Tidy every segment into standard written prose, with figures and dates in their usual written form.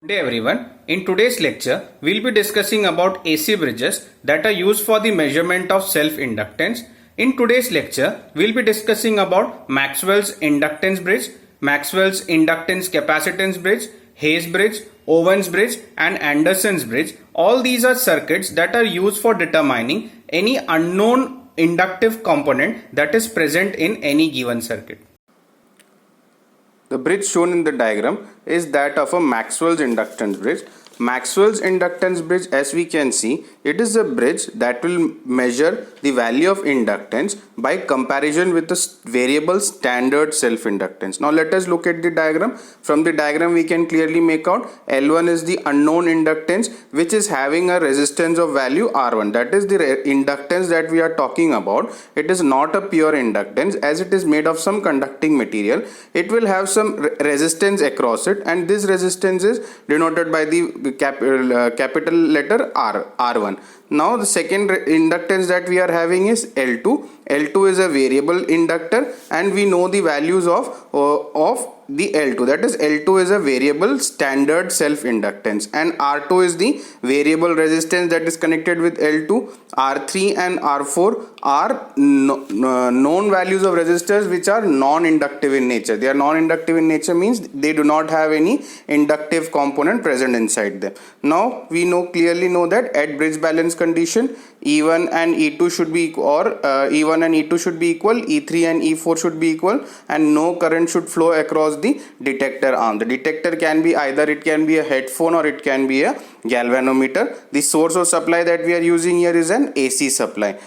Good day everyone. In today's lecture, we'll be discussing about AC bridges that are used for the measurement of self-inductance. In today's lecture, we'll be discussing about Maxwell's inductance bridge, Maxwell's inductance capacitance bridge, Hayes bridge, Owens bridge and Anderson's bridge. All these are circuits that are used for determining any unknown inductive component that is present in any given circuit. The bridge shown in the diagram is that of a Maxwell's inductance bridge. Maxwell's inductance bridge, as we can see, it is a bridge that will measure the value of inductance by comparison with the variable standard self-inductance. Now let us look at the diagram. From the diagram we can clearly make out L1 is the unknown inductance which is having a resistance of value R1. That is the inductance that we are talking about. It is not a pure inductance as it is made of some conducting material. It will have some resistance across it, and this resistance is denoted by the capital letter R1. Now the second inductance that we are having is L2. L2 is a variable inductor and we know the values of the L2, that is L2 is a variable standard self-inductance, and R2 is the variable resistance that is connected with L2. R3 and R4 are known values of resistors which are non-inductive in nature. They are non-inductive in nature means they do not have any inductive component present inside them. Now we clearly know that at bridge balance condition E1 and E2 should be equal, or E1 and E2 should be equal, E3 and E4 should be equal, and no current should flow across the detector arm. The detector can be either it can be a headphone or it can be a galvanometer. The source of supply that we are using here is an AC supply,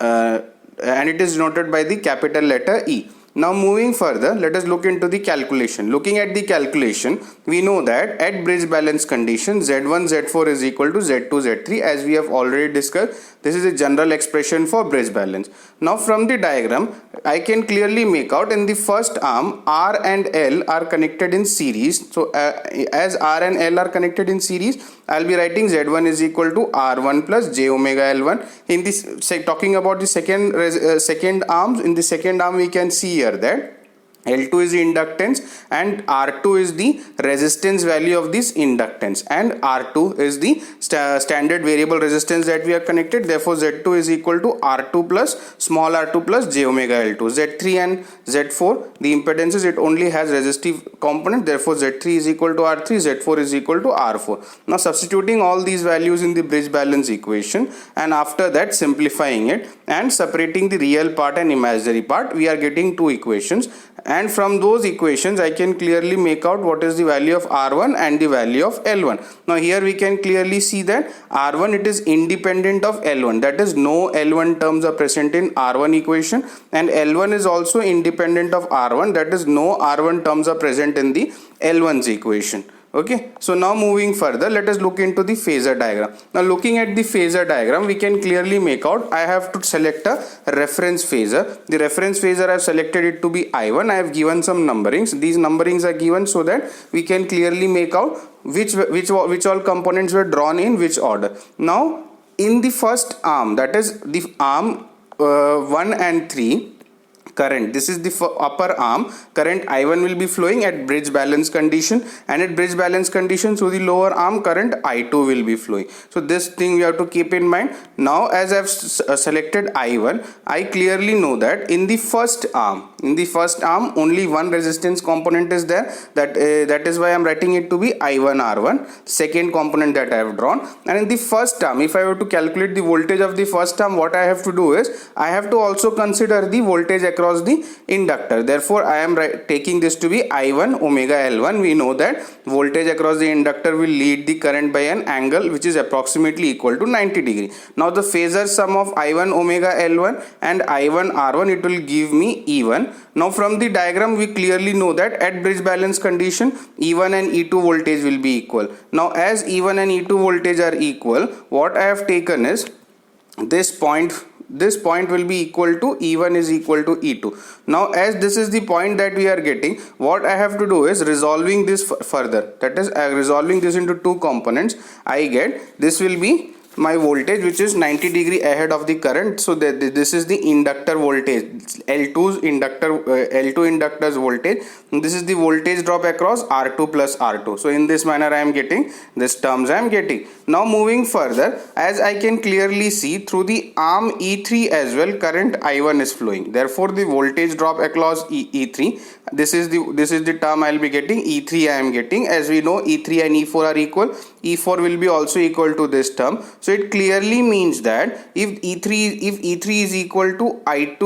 and it is noted by the capital letter E. Now moving further, let us look into the calculation. Looking at the calculation, we know that at bridge balance condition Z1 Z4 is equal to Z2 Z3, as we have already discussed. This is a general expression for bridge balance. Now from the diagram, I can clearly make out in the first arm R and L are connected in series. So as R and L are connected in series, I'll be writing Z1 is equal to R1 plus J omega L1. In this, talking about the second arm, in the second arm we can see here that L2 is the inductance and R2 is the resistance value of this inductance, and R2 is the standard variable resistance that we are connected. Therefore Z2 is equal to R2 plus small r2 plus j omega L2. Z3 and Z4, the impedances, it only has resistive component. Therefore Z3 is equal to R3, Z4 is equal to R4. Now substituting all these values in the bridge balance equation, and after that simplifying it and separating the real part and imaginary part, we are getting two equations. And from those equations I can clearly make out what is the value of R1 and the value of L1. Now here we can clearly see that R1, it is independent of L1, that is no L1 terms are present in R1 equation, and L1 is also independent of R1, that is no R1 terms are present in the L1's equation. Okay, so now moving further, let us look into the phasor diagram. Now looking at the phasor diagram, we can clearly make out I have to select a reference phasor. The reference phasor I have selected it to be I1. I have given some numberings. These numberings are given so that we can clearly make out which all components were drawn in which order. Now in the first arm, that is the arm 1 and 3, current, this is the upper arm, current I1 will be flowing at bridge balance condition, and at bridge balance condition through the lower arm current I2 will be flowing. So this thing you have to keep in mind. Now as I have selected I1, I clearly know that in the first arm only one resistance component is there, that is why I am writing it to be I1 R1, second component that I have drawn. And in the first arm, if I were to calculate the voltage of the first arm, what I have to do is I have to also consider the voltage across the inductor. Therefore I am taking this to be I1 omega L1. We know that voltage across the inductor will lead the current by an angle which is approximately equal to 90 degree. Now the phasor sum of I1 omega L1 and I1 R1, it will give me E1. Now from the diagram we clearly know that at bridge balance condition E1 and E2 voltage will be equal. Now as E1 and E2 voltage are equal, what I have taken is this point will be equal to E1 is equal to E2. Now as this is the point that we are getting, what I have to do is resolving this further, that is resolving this into two components. I get this will be my voltage which is 90 degree ahead of the current. So that this is the inductor voltage, L2 inductor's voltage. This is the voltage drop across R2 plus R2. So in this manner I am getting this terms I am getting. Now moving further, as I can clearly see through the arm E3 as well, current I1 is flowing. Therefore the voltage drop across E3, this is the term I will be getting. E3 I am getting. As we know, E3 and E4 are equal. E4 will be also equal to this term. So it clearly means that if E3 is equal to I1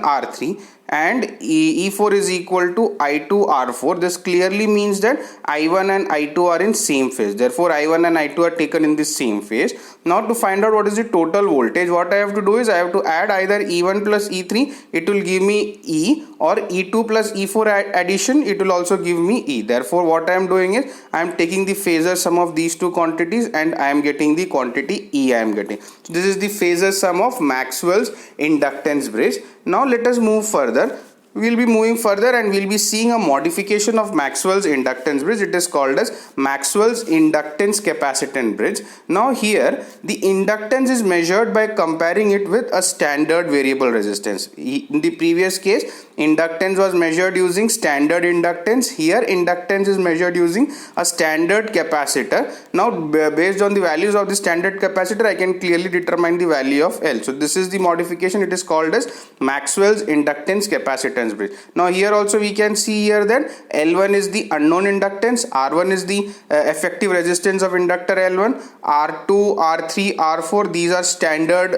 R3 and E4 is equal to I2 R4, this clearly means that I1 and I2 are in same phase. Therefore I1 and I2 are taken in the same phase. Now to find out what is the total voltage, what I have to do is I have to add either E1 plus E3, it will give me E, or E2 plus E4 addition, it will also give me E. Therefore what I am doing is I am taking the phasor sum of these two quantities and I am getting the quantity E I am getting. So this is the phasor sum of Maxwell's inductance bridge. Now let us move further. We will be moving further and we will be seeing a modification of Maxwell's inductance bridge. It is called as Maxwell's inductance capacitance bridge. Now here the inductance is measured by comparing it with a standard variable resistance. In the previous case, inductance was measured using standard inductance. Here inductance is measured using a standard capacitor. Now based on the values of the standard capacitor, I can clearly determine the value of L. So this is the modification. It is called as Maxwell's inductance capacitance bridge. Now here also we can see here that L1 is the unknown inductance, R1 is the effective resistance of inductor L1, R2, R3, R4, these are standard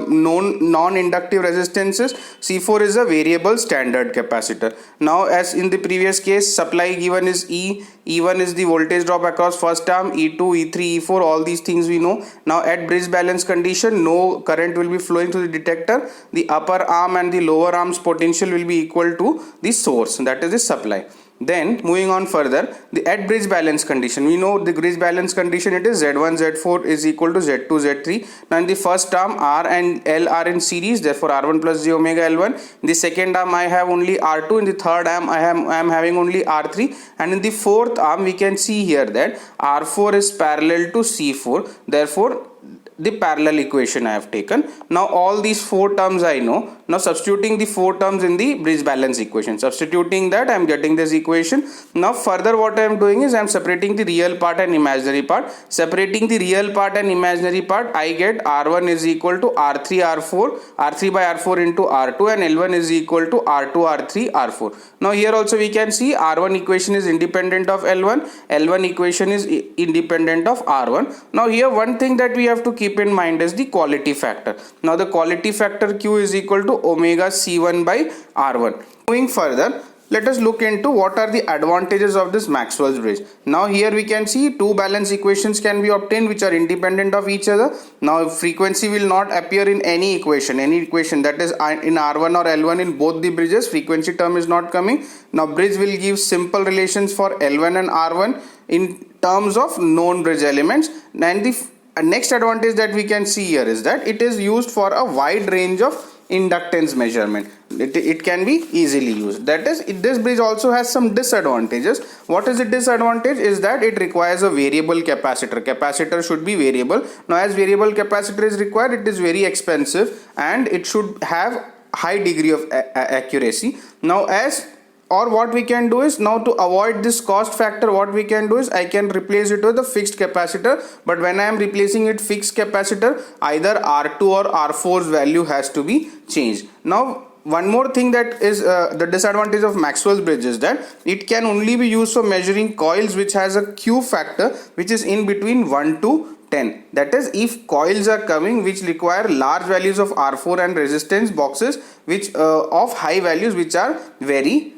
non-inductive resistances, C4 is a variable standard capacitor. Now as in the previous case, supply given is E, E1 is the voltage drop across first arm, E2, E3, E4, all these things we know. Now at bridge balance condition, no current will be flowing through the detector. The upper arm and the lower arm's potential will be equal to the source, that is the supply. Then moving on further, the at bridge balance condition, we know the bridge balance condition, it is Z1 Z4 is equal to Z2 Z3. Now in the first arm R and L are in series, therefore R1 plus J omega L1. In the second arm I have only R2, in the third arm I am having only R3, and in the fourth arm we can see here that R4 is parallel to C4, therefore the parallel equation I have taken. Now all these four terms I know. Now substituting the four terms in the bridge balance equation, substituting that I am getting this equation. Now further what I am doing is I am separating the real part and imaginary part. Separating the real part and imaginary part, I get R1 is equal to R3 R4, R3 by R4 into R2, and L1 is equal to R2 R3 R4. Now here also we can see R1 equation is independent of L1, L1 equation is independent of R1. Now here one thing that we have to keep in mind is the quality factor. Now the quality factor Q is equal to omega C1 by R1. Moving further, let us look into what are the advantages of this Maxwell's bridge. Now here we can see two balance equations can be obtained which are independent of each other. Now frequency will not appear in any equation that is in R1 or L1 in both the bridges, frequency term is not coming. Now bridge will give simple relations for L1 and R1 in terms of known bridge elements, and the next advantage that we can see here is that it is used for a wide range of inductance measurement. It can be easily used. That is, this bridge also has some disadvantages. What is the disadvantage? Is that it requires a variable capacitor. Capacitor should be variable. Now as variable capacitor is required, it is very expensive and it should have high degree of accuracy. Now what we can do is, now to avoid this cost factor, what we can do is I can replace it with a fixed capacitor, but when I am replacing it fixed capacitor, either R2 or R4's value has to be changed. Now one more thing that is the disadvantage of Maxwell's bridge is that it can only be used for measuring coils which has a Q factor which is in between 1 to 10. That is, if coils are coming which require large values of R4 and resistance boxes which of high values which are very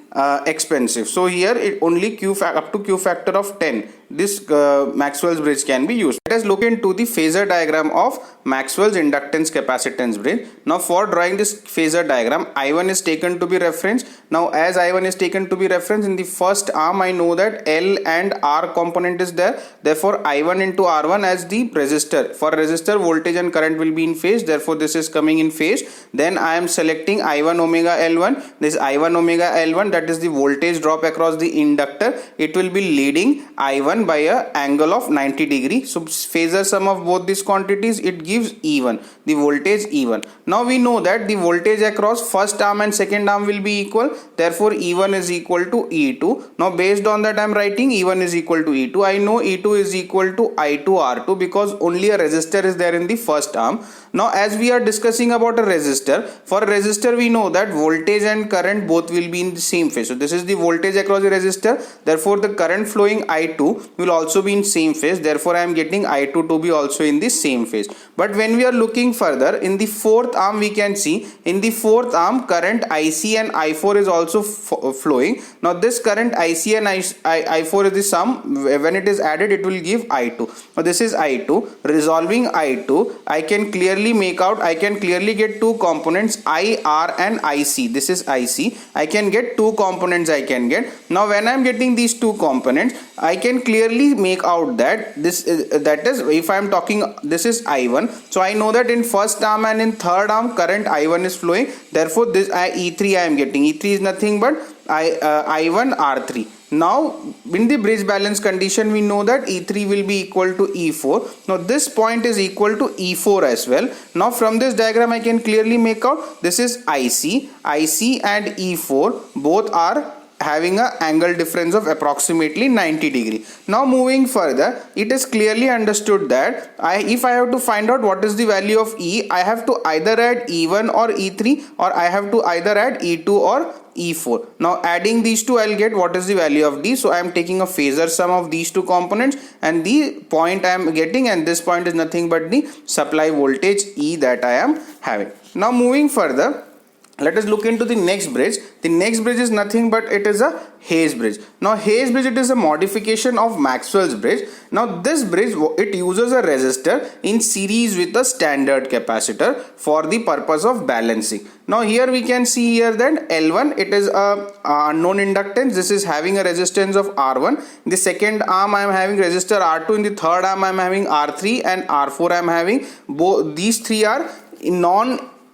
expensive. So here it only up to Q factor of 10. This Maxwell's bridge can be used. Let us look into the phasor diagram of Maxwell's inductance capacitance bridge. Now for drawing this phasor diagram, I1 is taken to be reference. Now as I1 is taken to be reference, in the first arm I know that L and R component is there. Therefore I1 into R1 as the resistor. For resistor, voltage and current will be in phase. Therefore this is coming in phase. Then I am selecting I1 omega L1. This I1 omega L1, that is the voltage drop across the inductor. It will be leading I1 A1 by a angle of 90 degree. So phasor sum of both these quantities, it gives E1, the voltage E1. Now we know that the voltage across first arm and second arm will be equal, therefore E1 is equal to E2. Now based on that I am writing E1 is equal to E2. I know E2 is equal to I2R2 because only a resistor is there in the first arm. Now as we are discussing about a resistor, for a resistor we know that voltage and current both will be in the same phase. So this is the voltage across the resistor, therefore the current flowing I2 will also be in same phase, therefore I am getting I2 to be also in the same phase. But when we are looking further in the fourth arm, we can see in the fourth arm current IC and I4 is also flowing. Now this current IC and I4 is the sum, when it is added it will give I2. Now this is I2. Resolving I2, I can clearly make out, I can clearly get two components IR and IC. This is IC. I can get two components I can get. Now when I am getting these two components, I can clearly make out that this is, that is, if I am talking, this is I1. So I know that in first arm and in third arm current I1 is flowing. Therefore this E3 I am getting. E3 is nothing but I1 R3. Now in the bridge balance condition we know that E3 will be equal to E4. Now this point is equal to E4 as well. Now from this diagram I can clearly make out this is IC and E4 both are having a angle difference of approximately 90 degree. Now moving further, it is clearly understood that if I have to find out what is the value of E, I have to either add E1 or E3, or I have to either add E2 or E4. Now adding these two, I'll get what is the value of D. So I am taking a phasor sum of these two components, and the point I am getting, and this point is nothing but the supply voltage E that I am having. Now moving further, let us look into the next bridge. The next bridge is nothing but it is a Hayes bridge. Now Hayes bridge, it is a modification of Maxwell's bridge. Now this bridge, it uses a resistor in series with a standard capacitor for the purpose of balancing. Now here we can see here that L1, it is a unknown inductance. This is having a resistance of R1. In the second arm I am having resistor R2. In the third arm I am having R3 and R4 I am having. Both these three are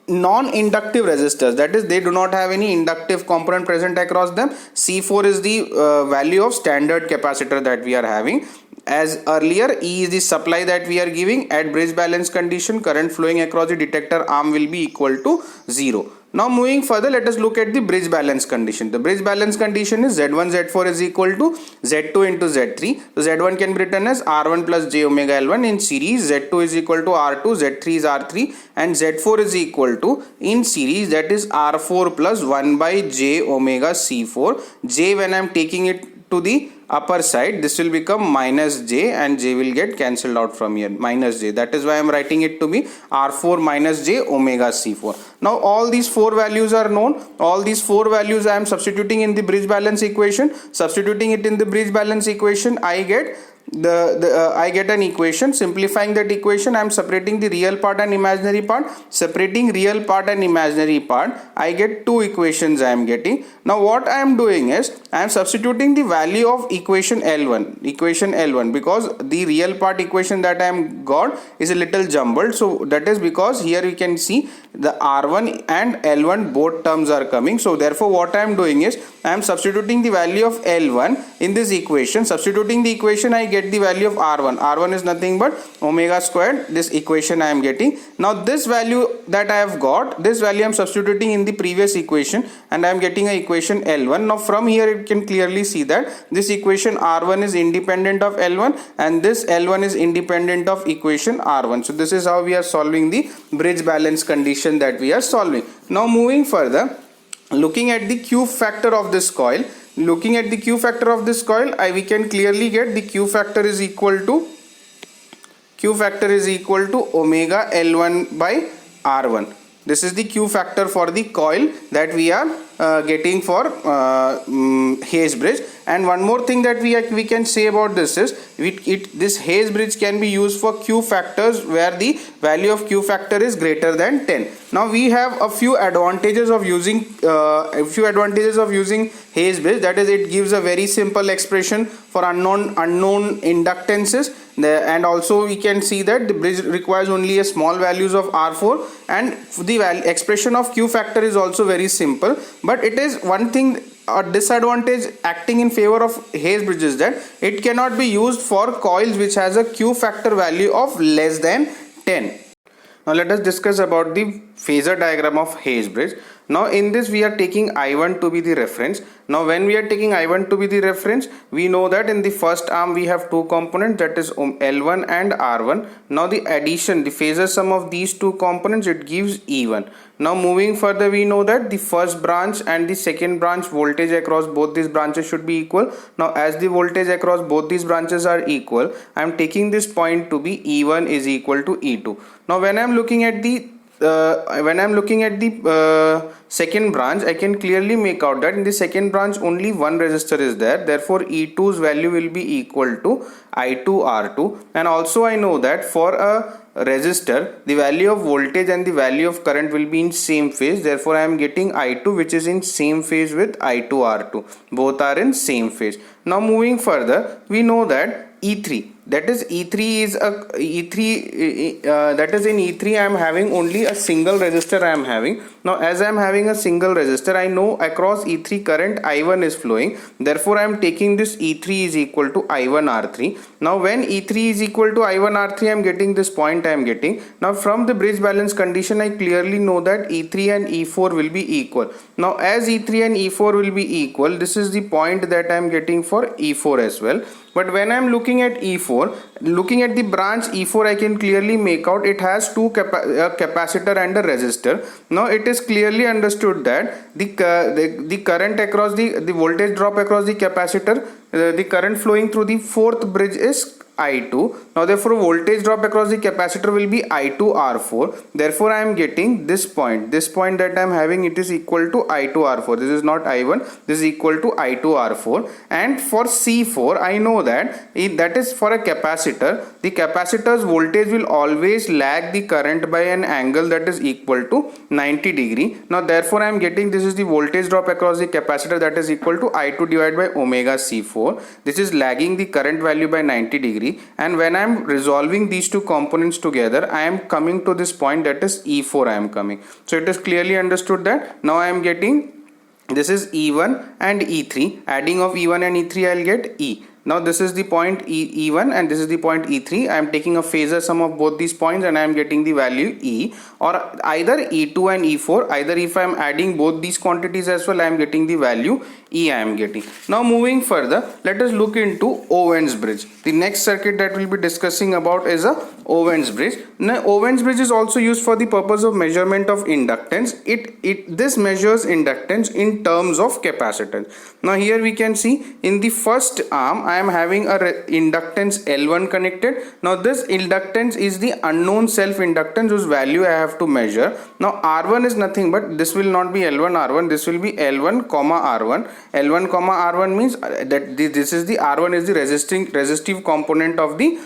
non-inductive resistors, that is they do not have any inductive component present across them. C4 is the value of standard capacitor that we are having. As earlier, E is the supply that we are giving. At bridge balance condition, current flowing across the detector arm will be equal to 0. Now moving further, let us look at the bridge balance condition. The bridge balance condition is Z1 Z4 is equal to Z2 into Z3. So Z1 can be written as R1 plus J omega L1 in series. Z2 is equal to R2, Z3 is R3, and Z4 is equal to in series, that is R4 plus 1 by J omega C4. J, when I am taking it to the upper side, this will become minus J, and J will get cancelled out from here, minus J. That is why I am writing it to be R4 minus J omega C4. Now all these four values are known. All these four values I am substituting in the bridge balance equation. Substituting it in the bridge balance equation, I get I get an equation. Simplifying that equation, I am separating the real part and imaginary part. Separating real part and imaginary part, I get two equations I am getting. Now what I am doing is I am substituting the value of equation L1 because the real part equation that I am got is a little jumbled. So that is because here you can see the R1 and L1 both terms are coming. So therefore what I am doing is I am substituting the value of L1 in this equation. Substituting the equation, I get the value of R1. R1 is nothing but omega squared. This equation I am getting. Now this value that I have got, this value I am substituting in the previous equation, and I am getting a equation L1. Now from here you can clearly see that this equation R1 is independent of L1 and this L1 is independent of equation R1. So this is how we are solving the bridge balance condition that we are solving. Now moving further, looking at the Q factor of this coil, we can clearly get the Q factor is equal to omega L1 by R1. This is the Q factor for the coil that we are getting for Hayes bridge. And one more thing that we can say about this is this Hayes bridge can be used for Q factors where the value of Q factor is greater than 10. Now we have a few advantages of using Hayes bridge. That is, it gives a very simple expression for unknown inductances. And also we can see that the bridge requires only a small values of R4, and the expression of Q factor is also very simple. But it is one thing a disadvantage acting in favor of Hayes bridge is that it cannot be used for coils which has a Q factor value of less than 10. Now let us discuss about the phasor diagram of Hayes bridge. Now in this we are taking I1 to be the reference. Now when we are taking I1 to be the reference, we know that in the first arm we have two components, that is L1 and R1. Now the addition, the phasor sum of these two components, it gives E1. Now moving further, we know that the first branch and the second branch voltage across both these branches should be equal. Now as the voltage across both these branches are equal, I am taking this point to be E1 is equal to E2. Now when I am looking at the second branch, I can clearly make out that in the second branch only one resistor is there. Therefore, E2's value will be equal to I2R2. And also I know that for a resistor, the value of voltage and the value of current will be in same phase. Therefore, I am getting I2 which is in same phase with I2R2. Both are in same phase. Now moving further, we know that E3, that is E3 is a that is in E3 I am having only a single resistor I am having. Now as I am having a single resistor, I know across E3 current I1 is flowing. Therefore I am taking this E3 is equal to I1R3. Now when E3 is equal to I1R3, I am getting this point I am getting. Now from the bridge balance condition, I clearly know that E3 and E4 will be equal. Now as E3 and E4 will be equal, this is the point that I am getting for E4 as well. But when I am looking at E4, looking at the branch E4, I can clearly make out it has two capacitor and a resistor. Now it is clearly understood that the current across the voltage drop across the capacitor, the current flowing through the fourth bridge is I2. Now therefore voltage drop across the capacitor will be I2R4. Therefore I am getting this point that I am having, it is equal to I2R4. This is not I1, this is equal to I2R4. And for C4, I know that that is for a capacitor. The capacitor's voltage will always lag the current by an angle that is equal to 90 degree. Now therefore I am getting, this is the voltage drop across the capacitor, that is equal to I2 divided by omega C4. This is lagging the current value by 90 degree. And when I am resolving these two components together, I am coming to this point, that is E4 I am coming. So it is clearly understood that now I am getting, this is E1 and E3. Adding of E1 and E3, I will get E. Now this is the point E1 and this is the point E3. I am taking a phasor sum of both these points and I am getting the value E, or either E2 and E4. Either if I am adding both these quantities as well, I am getting the value E I am getting. Now moving further, let us look into Owen's bridge. The next circuit that we will be discussing about is a Owen's bridge. Now Owen's bridge is also used for the purpose of measurement of inductance. This measures inductance in terms of capacitance. Now here we can see in the first arm I am having a inductance L1 connected. Now this inductance is the unknown self inductance whose value I have to measure. Now R1 is nothing but, this will not be L1 R1, this will be L1 comma R1. L1 comma R1 means that this is the R1 is the resistive component of the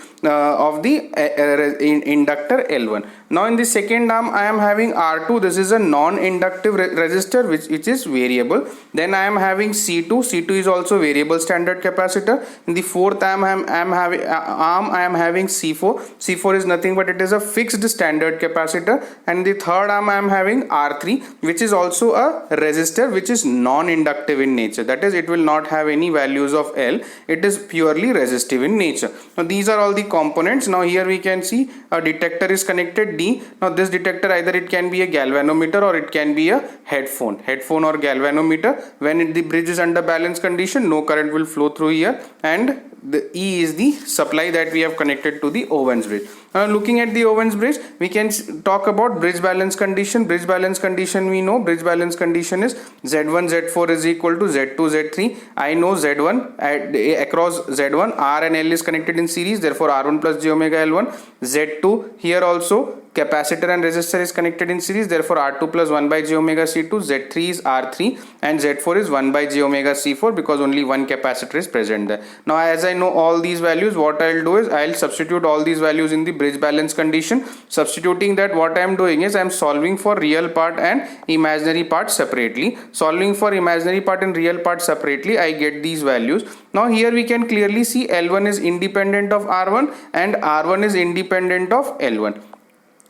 inductor L1. Now in the second arm I am having R2. This is a non-inductive resistor which is variable. Then I am having C2. C2 is also variable standard capacitor. In the fourth arm I am having C4. C4 is nothing but it is a fixed standard capacitor. And the third arm I am having R3, which is also a resistor which is non-inductive in nature. That is, it will not have any values of L. It is purely resistive in nature. Now these are all the components. Now here we can see a detector is connected D. Now this detector, either it can be a galvanometer or it can be a headphone or galvanometer. When the bridge is under balance condition, no current will flow through here, and the E is the supply that we have connected to the Owen's bridge. Now looking at the Owen's bridge, we can talk about bridge balance condition. Bridge balance condition, we know bridge balance condition is Z1 Z4 is equal to Z2 Z3. I know Z1 across Z1 R and L is connected in series, therefore R1 plus j omega L1. Z2 here also capacitor and resistor is connected in series, therefore R2 plus 1 by j omega C2. Z3 is R3 and Z4 is 1 by j omega C4 because only one capacitor is present there. Now as I know all these values, what I'll do is I'll substitute all these values in the bridge balance condition. Substituting that, what I am doing is I am solving for real part and imaginary part separately. Solving for imaginary part and real part separately, I get these values. Now here we can clearly see L1 is independent of R1 and R1 is independent of L1.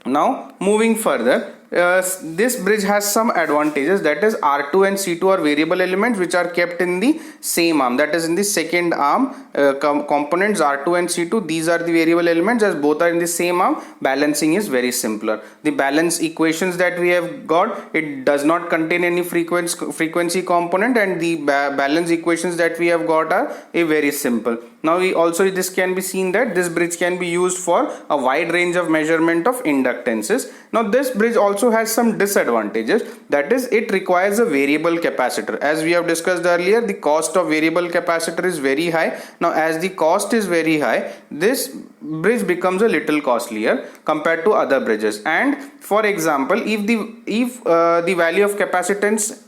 Now moving further, this bridge has some advantages, that is R2 and C2 are variable elements which are kept in the same arm, that is in the second arm. Components R2 and C2, these are the variable elements, as both are in the same arm. Balancing is very simpler. The balance equations that we have got, it does not contain any frequency component, and the balance equations that we have got are very simple. Now this can be seen that this bridge can be used for a wide range of measurement of inductances. Now this bridge also has some disadvantages, that is it requires a variable capacitor. As we have discussed earlier, the cost of variable capacitor is very high. Now as the cost is very high, this bridge becomes a little costlier compared to other bridges. And for example, if the value of capacitance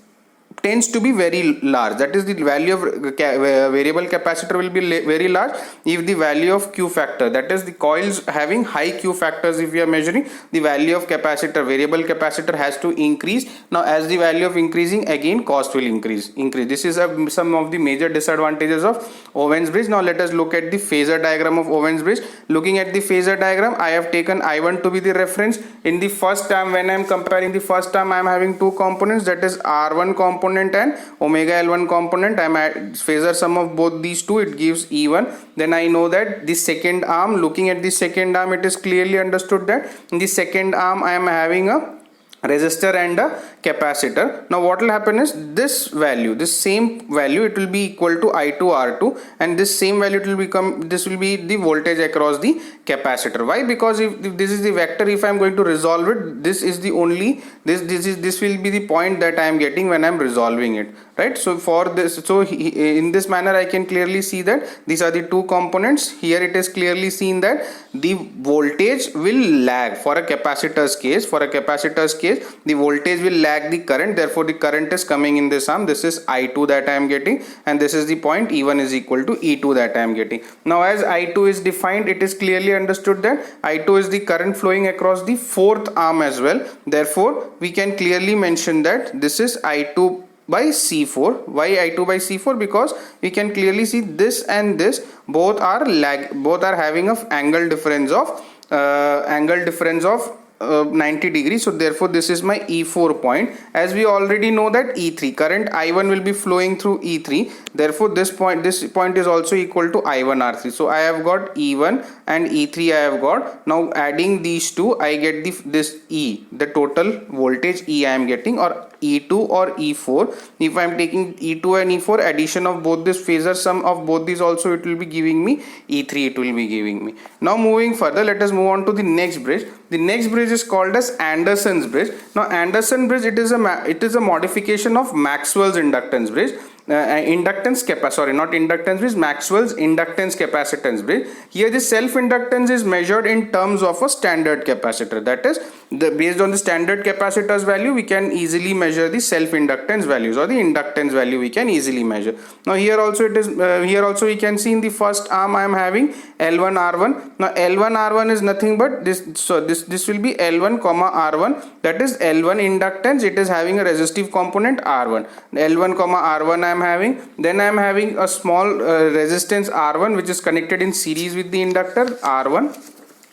tends to be very large, that is the value of variable capacitor will be very large if the value of Q factor, that is the coils having high Q factors, if we are measuring, the value of variable capacitor has to increase. Now as the value of increasing, again cost will increase. This is some of the major disadvantages of Owen's bridge. Now let us look at the phasor diagram of Owen's bridge. Looking at the phasor diagram, I have taken I1 to be the reference. In the first term, when I am comparing the first term, I am having two components, that is R1 component and omega L1 component. I am at phasor sum of both these two, it gives E1. Then I know that the second arm, looking at the second arm, it is clearly understood that in the second arm I am having a resistor and a capacitor. Now what will happen is this same value, it will be equal to I2 R2, and this same value this will be the voltage across the capacitor. Why? Because if this is the vector, if I am going to resolve it, this is the only this will be the point that I am getting when I am resolving it, right? So for this, in this manner I can clearly see that these are the two components. Here it is clearly seen that the voltage will lag for a capacitor's case. The voltage will lag the current, therefore the current is coming in this arm. This is I2 that I am getting, and this is the point E1 is equal to E2 that I am getting. Now as I2 is defined, it is clearly understood that I2 is the current flowing across the fourth arm as well. Therefore we can clearly mention that this is I2 by C4. Why I2 by C4? Because we can clearly see this and this both are having an angle difference of 90 degrees. So therefore this is my E4 point. As we already know that E3 current I1 will be flowing through E3, therefore this point is also equal to I1 R3. So I have got E1 and E3 I have got. Now adding these two, I get this E, the total voltage E I am getting, or E2 or E4. If I am taking E2 and E4, addition of both this phasor sum of both these also, it will be giving me E3, it will be giving me. Now moving further, let us move on to the next bridge. The next bridge is called as Anderson's bridge. Now Anderson bridge, it is a modification of Maxwell's inductance bridge. Maxwell's inductance capacitance bridge. Here the self inductance is measured in terms of a standard capacitor, that is based on the standard capacitor's value we can easily measure the self inductance values, or the inductance value we can easily measure. Now here also we can see in the first arm I am having L1 R1. Now L1 R1 is nothing but this, so this will be L1 comma R1, that is L1 inductance, it is having a resistive component R1. L1 comma R1 I am having, then I am having a small resistance R1 which is connected in series with the inductor R1,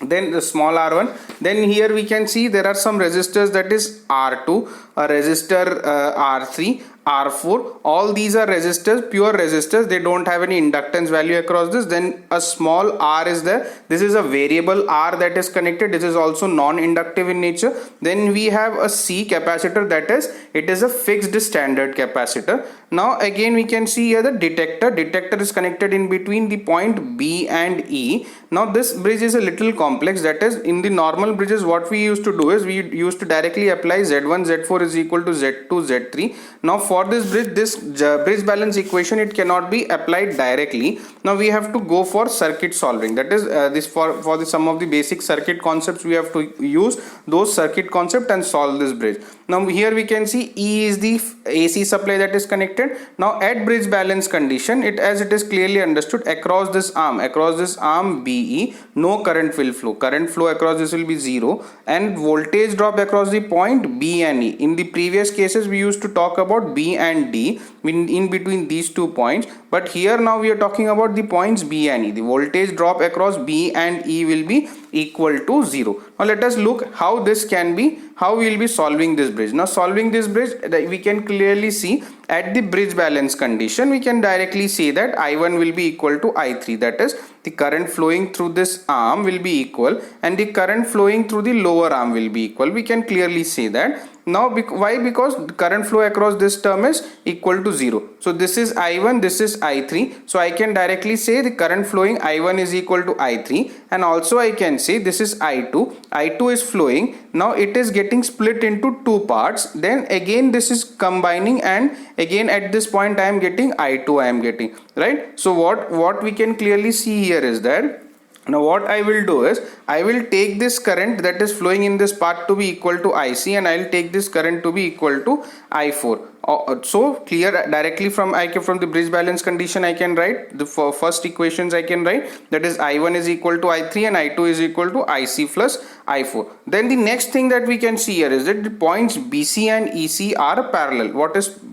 then the small R1. Then here we can see there are some resistors, that is R2, a resistor R3, R4. All these are resistors, pure resistors, they don't have any inductance value across this. Then a small R is there, this is a variable R that is connected, this is also non-inductive in nature. Then we have a C capacitor, that is it is a fixed standard capacitor. Now again we can see here the detector is connected in between the point B and E. Now this bridge is a little complex, that is in the normal bridges what we used to do is we used to directly apply Z1 Z4 is equal to Z2 Z3. Now for this bridge balance equation, it cannot be applied directly. Now we have to go for circuit solving, that is for some of the basic circuit concepts we have to use those circuit concept and solve this bridge. Now here we can see E is the AC supply that is connected. Now at bridge balance condition, as it is clearly understood, across this arm BE, no current will flow. Current flow across this will be 0, and voltage drop across the point B and E. In the previous cases we used to talk about B B and D in between these 2 points, but here now we are talking about the points B and E. The voltage drop across B and E will be equal to 0. Now let us look how this can be, how we will be solving this bridge. Now solving this bridge, we can clearly see at the bridge balance condition, we can directly say that I1 will be equal to I3, that is the current flowing through this arm will be equal and the current flowing through the lower arm will be equal. We can clearly say that. Now why? Because the current flow across this term is equal to 0. So this is I1, this is I3. So I can directly say the current flowing I1 is equal to I3, and also I can say this is I2. I2 is flowing. Now it is getting split into 2 parts. Then again this is combining, and again at this point I am getting I2, I am getting, right? So what we can clearly see here is that now what I will do is I will take this current that is flowing in this part to be equal to IC, and I will take this current to be equal to I4. So clear directly from the bridge balance condition I can write the first equations I can write, that is I1 is equal to I3 and I2 is equal to IC plus I4. Then the next thing that we can see here is that the points BC and EC are parallel.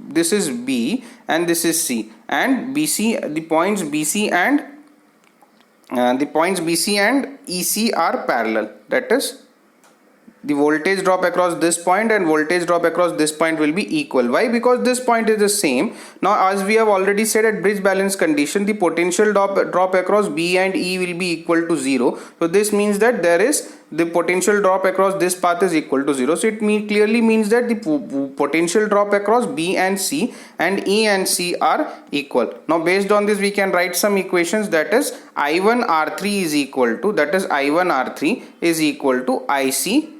This is B and this is C, and BC, the points BC and EC are parallel, that is the voltage drop across this point and voltage drop across this point will be equal. Why? Because this point is the same. Now as we have already said, at bridge balance condition the potential drop across B and E will be equal to 0. So this means that the potential drop across this path is equal to 0. So it clearly means that the potential drop across B and C and E and C are equal. Now based on this we can write some equations, that is I1 R3 is equal to, that is I1 R3 is equal to IC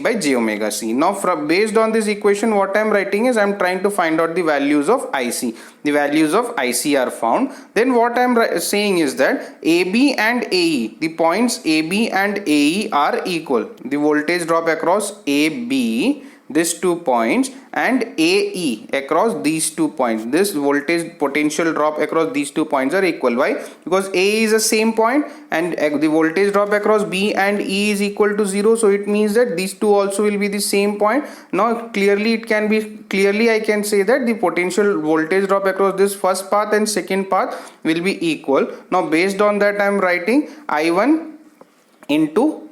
by j omega c. Now based on this equation what I am writing is I am trying to find out the values of IC. The values of IC are found. Then what I am saying is that AB and AE, the points AB and AE are equal. The voltage drop across AB, these 2 points, and AE across these 2 points, this voltage potential drop across these 2 points are equal. Why? Because AE is the same point and the voltage drop across B and E is equal to 0. So it means that these 2 also will be the same point. Now clearly I can say that the potential voltage drop across this first path and second path will be equal. Now based on that I am writing I1 into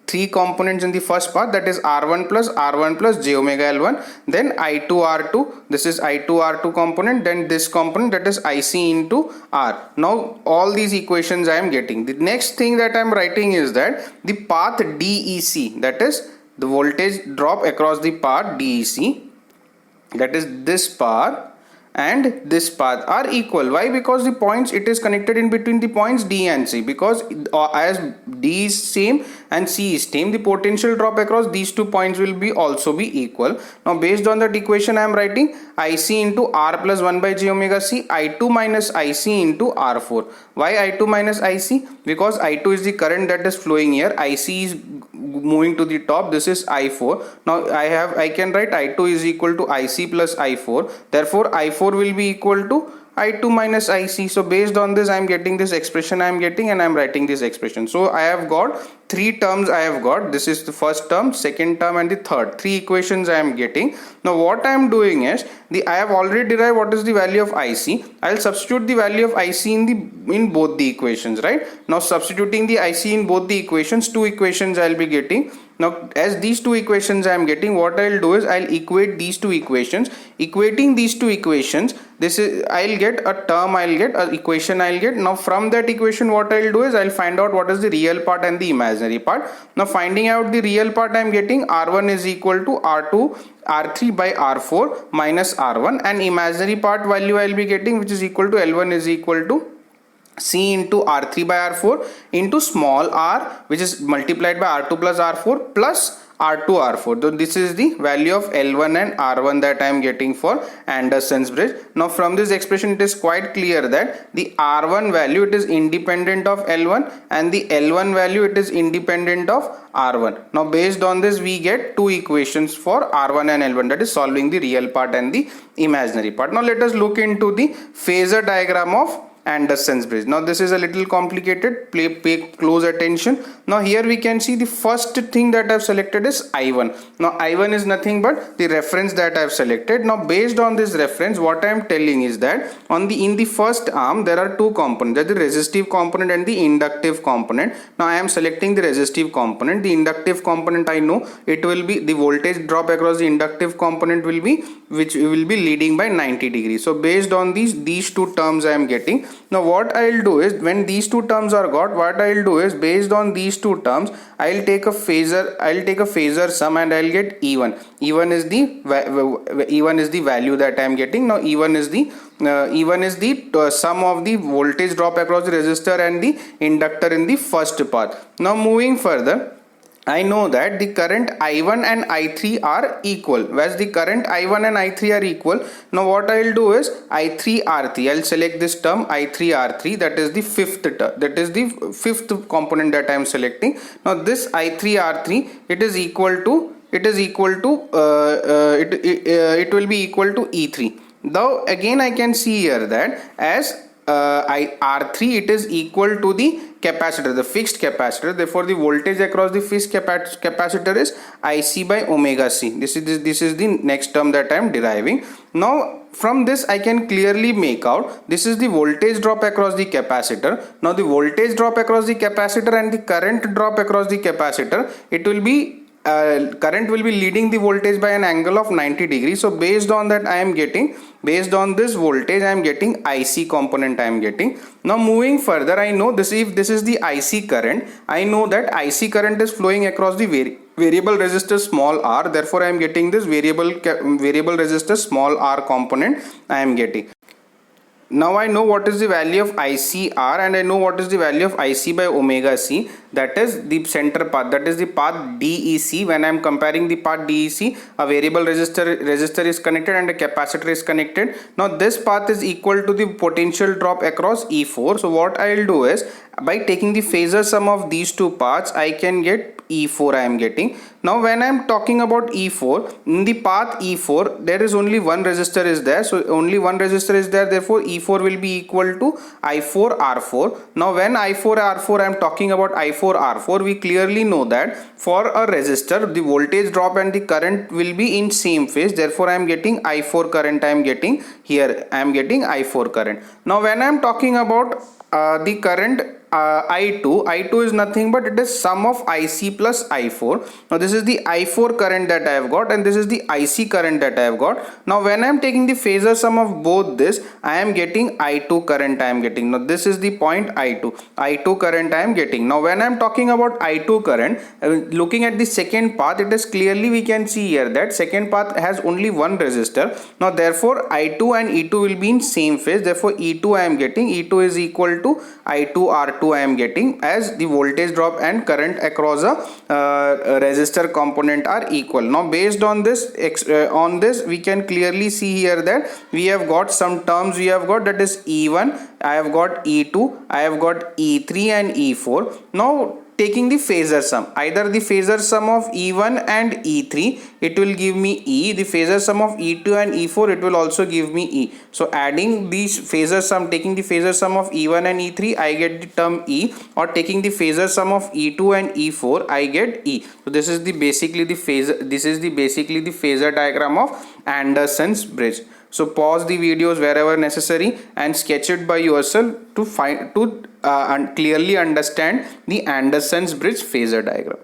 3 components in the first part, that is R1 plus j omega L1, then I2 R2, this is I2 R2 component, then this component, that is IC into R. Now all these equations I am getting. The next thing that I am writing is that the path DEC, that is the voltage drop across the path DEC, that is this path and this path are equal. Why? Because the points, it is connected in between the points D and C, because as D is same and C is same, the potential drop across these 2 points will be also be equal. Now based on that equation I am writing IC into R plus 1 by j omega c, I2 minus IC into R4. Why I2 minus IC? Because I2 is the current that is flowing here, IC is moving to the top, this is I4. Now I can write I2 is equal to IC plus I4, therefore I4 will be equal to I2 minus IC. So based on this I am getting this expression I am getting, and I am writing this expression. So I have got 3 terms I have got. This is the first term, second term and the third. 3 equations I am getting. Now what I am doing is I have already derived what is the value of IC. I will substitute the value of IC in both the equations, right? Now substituting the IC in both the equations, 2 equations I will be getting. Now as these 2 equations I am getting, what I will do is I will equate these 2 equations. Equating these 2 equations, this is I will get a term, I will get an equation I will get. Now from that equation what I will do is I will find out what is the real part and the imaginary part. Now finding out the real part I am getting R1 is equal to R2 R3 by R4 minus R1, and imaginary part value I will be getting, which is equal to L1 is equal to C into R3 by R4 into small r, which is multiplied by R2 plus R4 plus R2 R4. So this is the value of L1 and R1 that I am getting for Anderson's bridge. Now from this expression it is quite clear that the R1 value, it is independent of L1, and the L1 value, it is independent of R1. Now based on this we get 2 equations for R1 and L1, that is solving the real part and the imaginary part. Now let us look into the phasor diagram of Anderson's bridge. Now this is a little complicated, pay close attention. Now here we can see the first thing that I've selected is I1. Now I1 is nothing but the reference that I've selected. Now based on this reference, what I'm telling is that in the first arm there are two components, that the resistive component and the inductive component. Now I am selecting the resistive component. The inductive component, I know it will be the voltage drop across the inductive component will be, which will be leading by 90 degrees. So based on these two terms I am getting. Now what I'll do is, when these two terms are got, what I'll do is, based on these two terms, I'll take a phasor sum and I'll get E1. E1 is the value that I am getting. Now E1 is the sum of the voltage drop across the resistor and the inductor in the first path. Now moving further, I know that the current I1 and I3 are equal. Whereas the current I1 and I3 are equal. Now what I will do is I3R3. I'll select this term I3R3. That is the fifth component that I am selecting. Now this I3R3, it will be equal to E3. Now again I can see here that as R3, it is equal to the capacitor, the fixed capacitor. Therefore the voltage across the fixed capacitor is IC by omega C. This is the next term that I am deriving. Now from this I can clearly make out this is the voltage drop across the capacitor. Now the voltage drop across the capacitor and the current drop across the capacitor, it will be current will be leading the voltage by an angle of 90 degrees. So based on that, I am getting, based on this voltage, I am getting IC component I am getting. Now moving further, I know this, if this is the IC current, I know that IC current is flowing across the variable resistor small r. Therefore I am getting this variable resistor small r component I am getting. Now I know what is the value of ICR and I know what is the value of IC by omega C. That is the center path, that is the path DEC. When I am comparing the path DEC, a variable resistor is connected and a capacitor is connected. Now this path is equal to the potential drop across E4. So what I will do is, by taking the phasor sum of these two paths, I can get E4 I am getting. Now when I am talking about E4, in the path E4 there is only one resistor is there, so only one resistor is there, therefore E4 will be equal to I4R4. Now when I4R4 I am talking about I4R4, we clearly know that for a resistor the voltage drop and the current will be in same phase, therefore I am getting I4 current. I am getting here, I am getting I4 current. Now when I am talking about the current I2 is nothing but it is sum of IC plus I4. Now this is the I4 current that I have got and this is the IC current that I have got. Now when I am taking the phasor sum of both this, I am getting I2 current I am getting. Now this is the point I2 current I am getting. Now when I am talking about I2 current, looking at the second path, it is clearly we can see here that second path has only one resistor. Now therefore I2 and E2 will be in same phase, therefore E2 I am getting, E2 is equal to I2R2 I am getting, as the voltage drop and current across a resistor component are equal. Now based on this we can clearly see here that we have got some terms we have got, that is E1, I have got E2, I have got E3 and E4. Now taking the phasor sum, either the phasor sum of E1 and E3, it will give me E. The phasor sum of E2 and E4, it will also give me E. So adding these phasor sum, taking the phasor sum of E1 and E3, I get the term E, or taking the phasor sum of E2 and E4, I get E. So this is basically the phasor diagram of Anderson's bridge. So pause the videos wherever necessary and sketch it by yourself to clearly understand the Anderson's bridge phasor diagram.